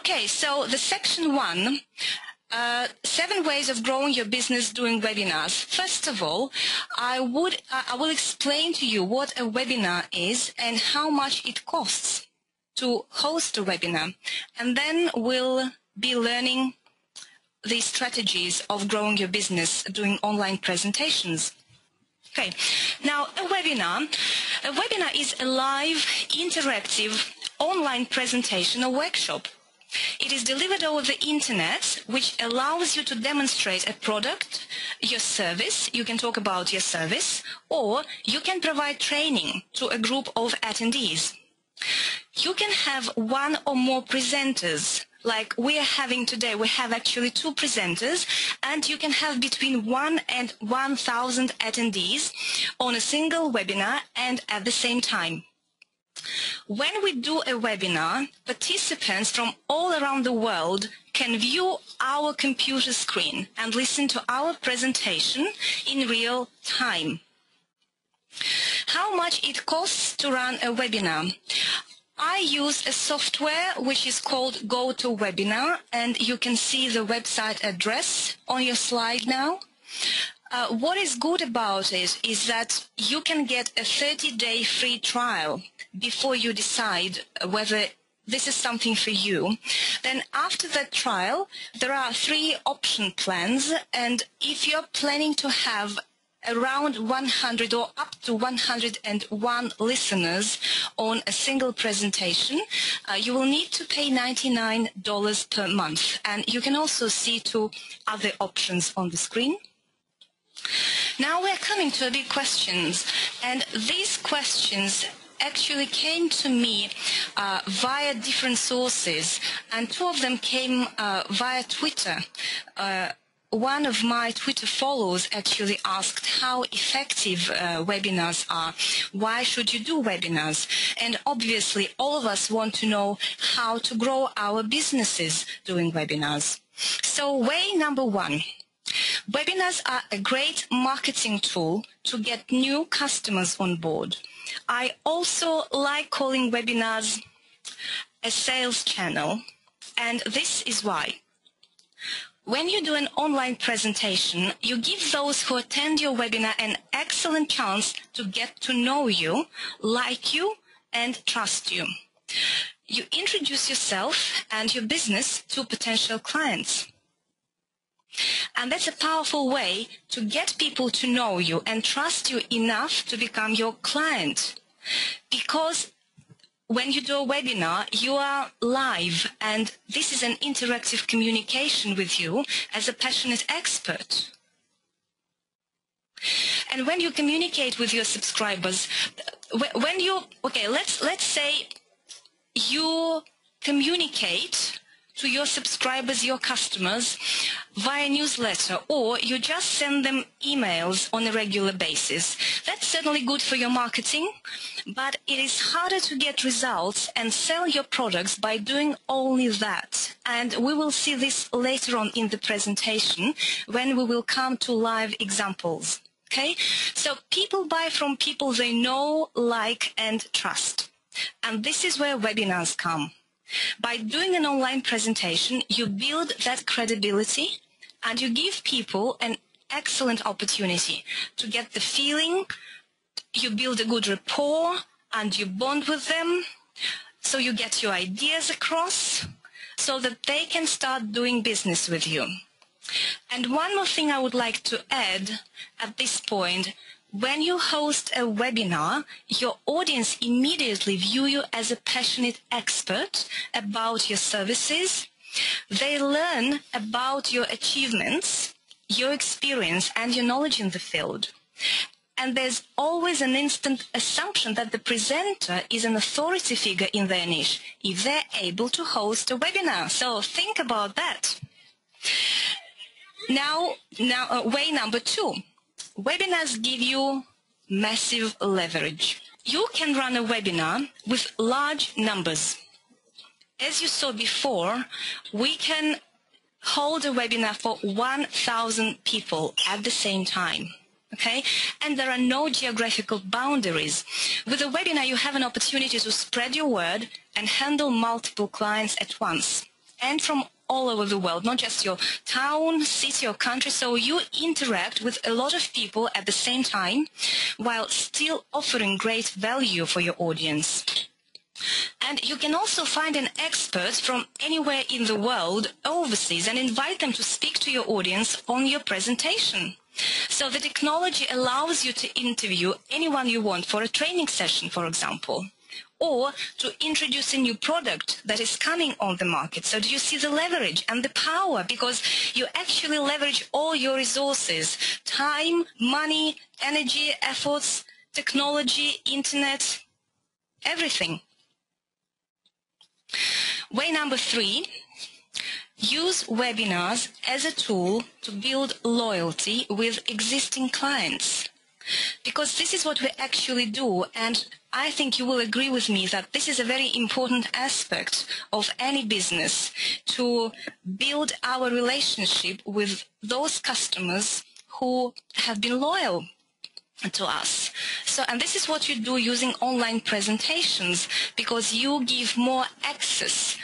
Okay, so the section 1, 7 ways of growing your business doing webinars. First of all, I will explain to you what a webinar is and how much it costs to host a webinar. And then we'll be learning the strategies of growing your business doing online presentations. Okay, now a webinar is a live, interactive, online presentation or workshop. It is delivered over the internet, which allows you to demonstrate a product, your service, you can talk about your service, or you can provide training to a group of attendees. You can have one or more presenters, like we are having today. We have actually 2 presenters, and you can have between 1 and 1,000 attendees on a single webinar and at the same time. When we do a webinar, participants from all around the world can view our computer screen and listen to our presentation in real time. How much it costs to run a webinar? I use a software which is called GoToWebinar, and you can see the website address on your slide now. What is good about it is that you can get a 30-day free trial before you decide whether this is something for you. Then after that trial, there are 3 option plans, and if you're planning to have around 100 or up to 101 listeners on a single presentation, you will need to pay $99 per month. And you can also see 2 other options on the screen. Now we're coming to the big questions, and these questions actually came to me via different sources, and 2 of them came via Twitter. One of my Twitter followers actually asked how effective webinars are. Why should you do webinars? And obviously all of us want to know how to grow our businesses doing webinars. So way number 1. Webinars are a great marketing tool to get new customers on board. I also like calling webinars a sales channel, and this is why. When you do an online presentation, you give those who attend your webinar an excellent chance to get to know you, like you, and trust you. You introduce yourself and your business to potential clients. And that's a powerful way to get people to know you and trust you enough to become your client. Because when you do a webinar, you are live, and this is an interactive communication with you as a passionate expert. And when you communicate with your subscribers, let's say you communicate to your subscribers, your customers, via newsletter, or you just send them emails on a regular basis. That's certainly good for your marketing, but it is harder to get results and sell your products by doing only that. And we will see this later on in the presentation when we will come to live examples. Okay? So people buy from people they know, like, and trust. And this is where webinars come. By doing an online presentation, you build that credibility and you give people an excellent opportunity to get the feeling, you build a good rapport and you bond with them, so you get your ideas across so that they can start doing business with you. And one more thing I would like to add at this point. When you host a webinar, your audience immediately view you as a passionate expert about your services. They learn about your achievements, your experience, and your knowledge in the field. And there's always an instant assumption that the presenter is an authority figure in their niche if they're able to host a webinar. So think about that. Now, way number 2. Webinars give you massive leverage. You can run a webinar with large numbers. As you saw before, we can hold a webinar for 1,000 people at the same time. Okay? And there are no geographical boundaries. With a webinar, you have an opportunity to spread your word and handle multiple clients at once. and from all over the world, not just your town, city or country. So you interact with a lot of people at the same time while still offering great value for your audience. And you can also find an expert from anywhere in the world overseas and invite them to speak to your audience on your presentation. So the technology allows you to interview anyone you want for a training session, for example, or to introduce a new product that is coming on the market. So do you see the leverage and the power? Because you actually leverage all your resources, time, money, energy, efforts, technology, internet, everything. Way number 3, use webinars as a tool to build loyalty with existing clients. Because this is what we actually do, and I think you will agree with me that this is a very important aspect of any business, to build our relationship with those customers who have been loyal to us. So, and this is what you do using online presentations, because you give more access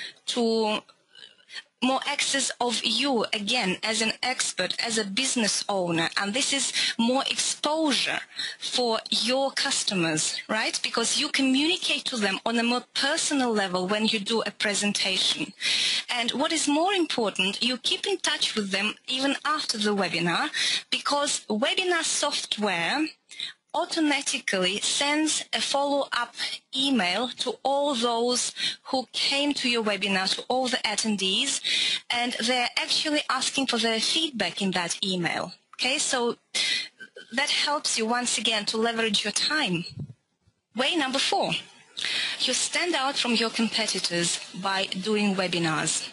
of you, again, as an expert, as a business owner, and this is more exposure for your customers, right? Because you communicate to them on a more personal level when you do a presentation. And what is more important, you keep in touch with them even after the webinar, because webinar software automatically sends a follow-up email to all those who came to your webinar, to all the attendees, and they're actually asking for their feedback in that email. Okay, so that helps you once again to leverage your time. Way number 4, you stand out from your competitors by doing webinars.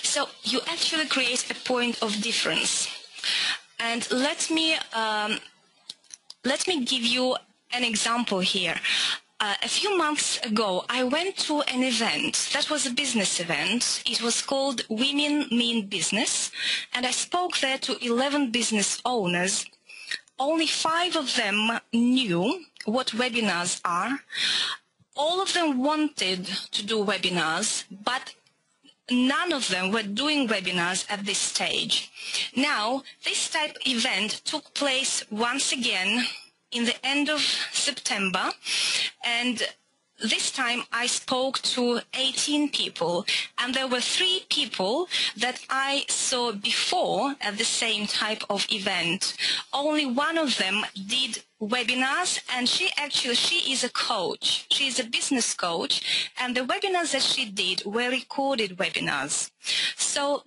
So you actually create a point of difference. And let me give you an example here. A few months ago, I went to an event that was a business event. It was called Women Mean Business, and I spoke there to 11 business owners. Only 5 of them knew what webinars are. All of them wanted to do webinars, but none of them were doing webinars at this stage. Now, this type of event took place once again in the end of September, and this time I spoke to 18 people, and there were 3 people that I saw before at the same type of event. Only one of them did webinars, and she is a coach. She is a business coach, and the webinars that she did were recorded webinars. So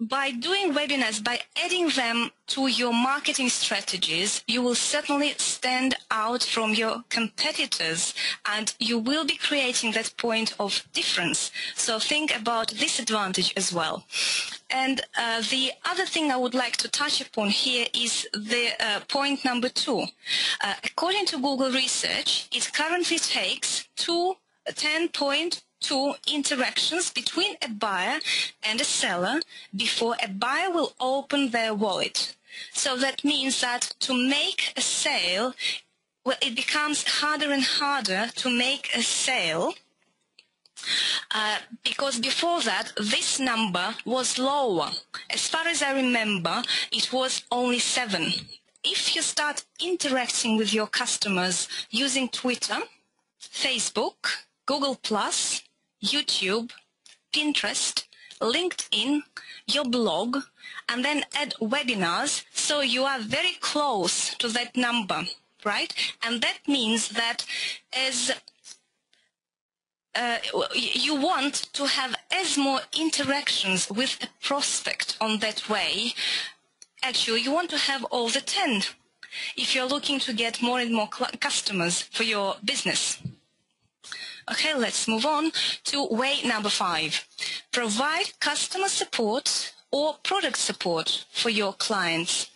by doing webinars, by adding them to your marketing strategies, you will certainly stand out from your competitors, and you will be creating that point of difference. So think about this advantage as well. And the other thing I would like to touch upon here is the point number 2. According to Google research, it currently takes 10.2 interactions between a buyer and a seller before a buyer will open their wallet. So that means that to make a sale, well, it becomes harder and harder to make a sale, because before that, this number was lower. As far as I remember, it was only 7. If you start interacting with your customers using Twitter, Facebook, Google+, YouTube, Pinterest, LinkedIn, your blog, and then add webinars, so you are very close to that number, right? And that means that as you want to have as more interactions with a prospect on that way. Actually, you want to have all the 10 if you're looking to get more and more customers for your business. Okay, let's move on to way number 5. Provide customer support or product support for your clients.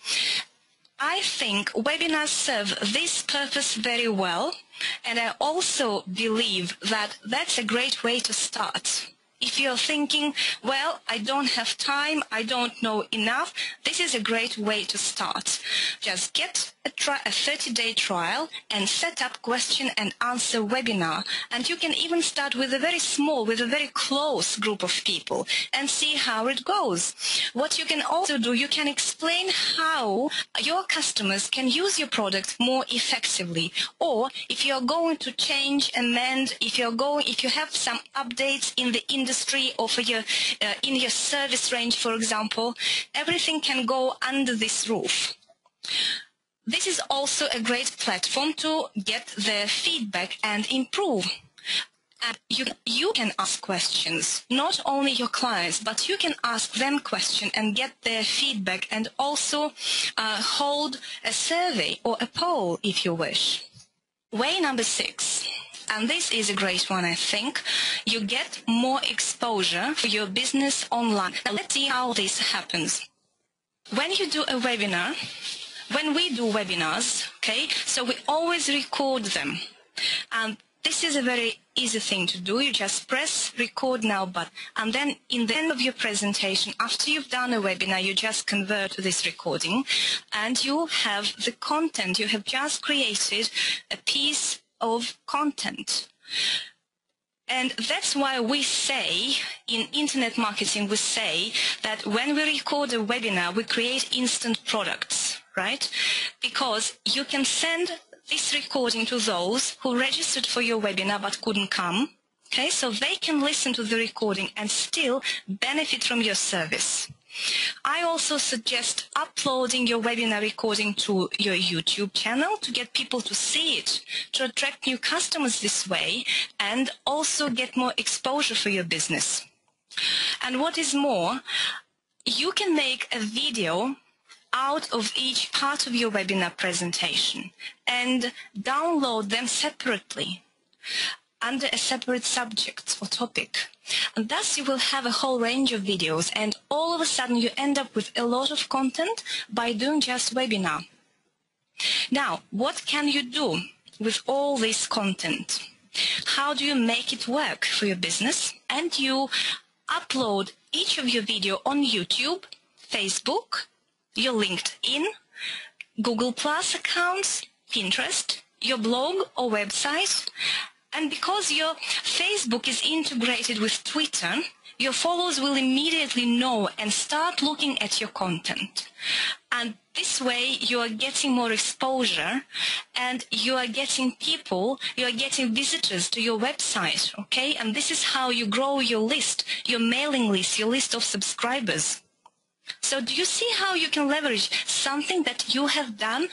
I think webinars serve this purpose very well, and I also believe that that's a great way to start. If you're thinking, well, I don't have time, I don't know enough, this is a great way to start. Just get a 30-day trial and set up question and answer webinar. And you can even start with a very small, with a very close group of people and see how it goes. What you can also do, you can explain how your customers can use your product more effectively. Or if you're going to change, amend, if you have some updates in the industry or for your, in your service range, for example, everything can go under this roof. This is also a great platform to get their feedback and improve. And you can ask questions, not only your clients, but you can ask them questions and get their feedback, and also hold a survey or a poll if you wish. Way number 6, and this is a great one, I think. You get more exposure for your business online. Now let's see how this happens. When you do a webinar, when we do webinars, okay, so we always record them. And this is a very easy thing to do. You just press record now button, and then in the end of your presentation, after you've done a webinar, you just convert this recording and you have the content. You have just created a piece of content. And that's why we say, in internet marketing, we say that when we record a webinar, we create instant products, right? Because you can send this recording to those who registered for your webinar but couldn't come, okay? So they can listen to the recording and still benefit from your service. I also suggest uploading your webinar recording to your YouTube channel to get people to see it, to attract new customers this way, and also get more exposure for your business. And what is more, you can make a video out of each part of your webinar presentation and download them separately under a separate subject or topic. And thus you will have a whole range of videos, and all of a sudden you end up with a lot of content by doing just webinar. Now, what can you do with all this content? How do you make it work for your business? And you upload each of your video on YouTube, Facebook, your LinkedIn, Google Plus accounts, Pinterest, your blog or website. And because your Facebook is integrated with Twitter, your followers will immediately know and start looking at your content. And this way you are getting more exposure, and you are getting people, you are getting visitors to your website, okay? And this is how you grow your list, your mailing list, your list of subscribers. So do you see how you can leverage something that you have done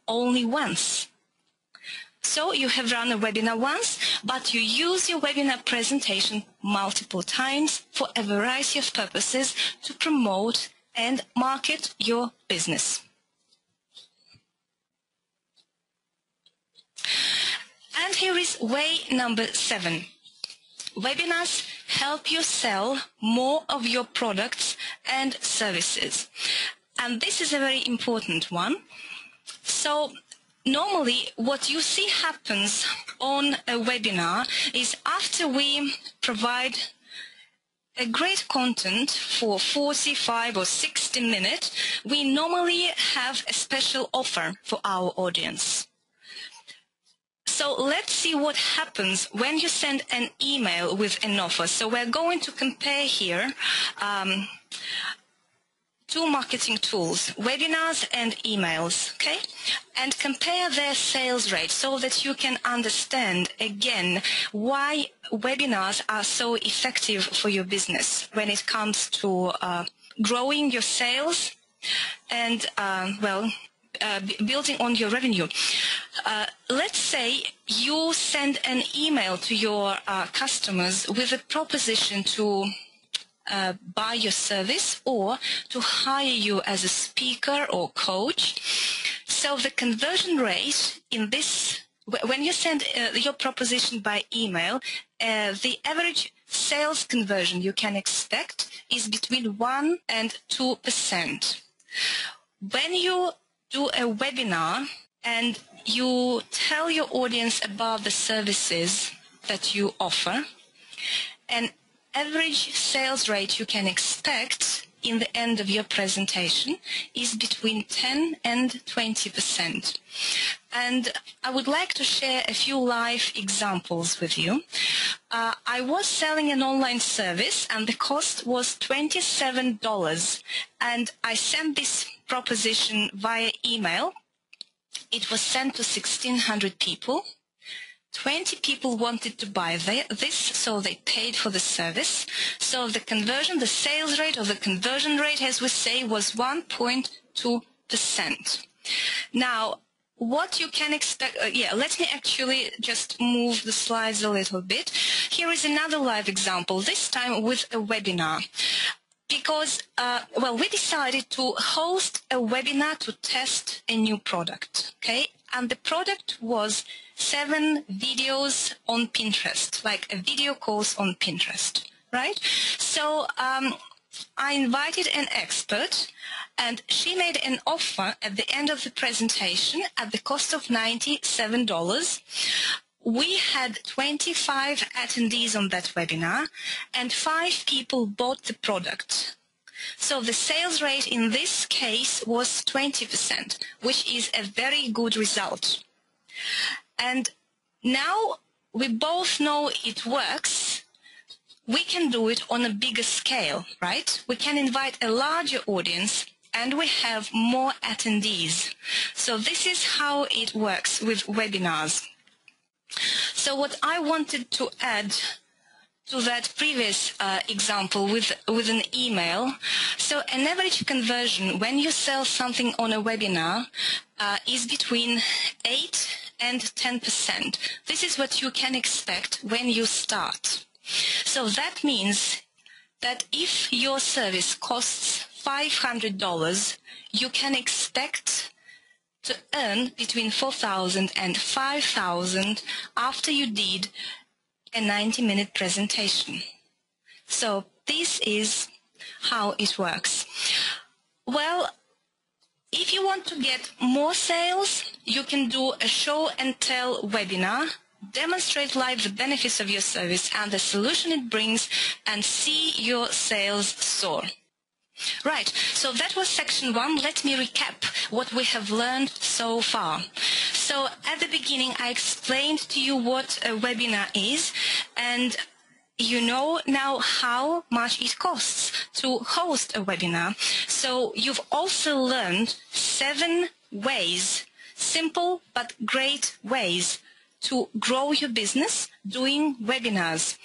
only once? So you have run a webinar once, but you use your webinar presentation multiple times for a variety of purposes to promote and market your business. And here is way number 7. Webinars help you sell more of your products and services. And this is a very important one. So normally what you see happens on a webinar is after we provide a great content for 45 or 60 minutes, we normally have a special offer for our audience. So let's see what happens when you send an email with an offer. So we're going to compare here two marketing tools, webinars and emails, okay? And compare their sales rate so that you can understand, again, why webinars are so effective for your business when it comes to growing your sales and, building on your revenue. Let's say you send an email to your customers with a proposition to buy your service or to hire you as a speaker or coach. So the conversion rate in this, when you send your proposition by email, the average sales conversion you can expect is between 1 and 2%. When you do a webinar and you tell your audience about the services that you offer, an average sales rate you can expect in the end of your presentation is between 10 and 20%. And I would like to share a few live examples with you. I was selling an online service and the cost was $27, and I sent this proposition via email. It was sent to 1,600 people. 20 people wanted to buy this, so they paid for the service. So the conversion, the sales rate or the conversion rate, as we say, was 1.2%. Now, what you can expect, let me actually just move the slides a little bit. Here is another live example, this time with a webinar. Because, we decided to host a webinar to test a new product, okay? And the product was 7 videos on Pinterest, like a video course on Pinterest, right? So I invited an expert, and she made an offer at the end of the presentation at the cost of $97. We had 25 attendees on that webinar, and 5 people bought the product. So the sales rate in this case was 20%, which is a very good result. And now we both know it works. We can do it on a bigger scale, right? We can invite a larger audience, and we have more attendees. So this is how it works with webinars. So what I wanted to add to that previous example with an email, so an average conversion when you sell something on a webinar is between 8 and 10%. This is what you can expect when you start. So that means that if your service costs $500, you can expect to earn between $4,000 and $5,000 after you did a 90-minute presentation. So this is how it works. Well, if you want to get more sales, you can do a show and tell webinar, demonstrate live the benefits of your service and the solution it brings, and see your sales soar. Right, so that was section 1. Let me recap what we have learned so far. So at the beginning, I explained to you what a webinar is, and you know now how much it costs to host a webinar. So you've also learned 7 ways, simple but great ways, to grow your business doing webinars.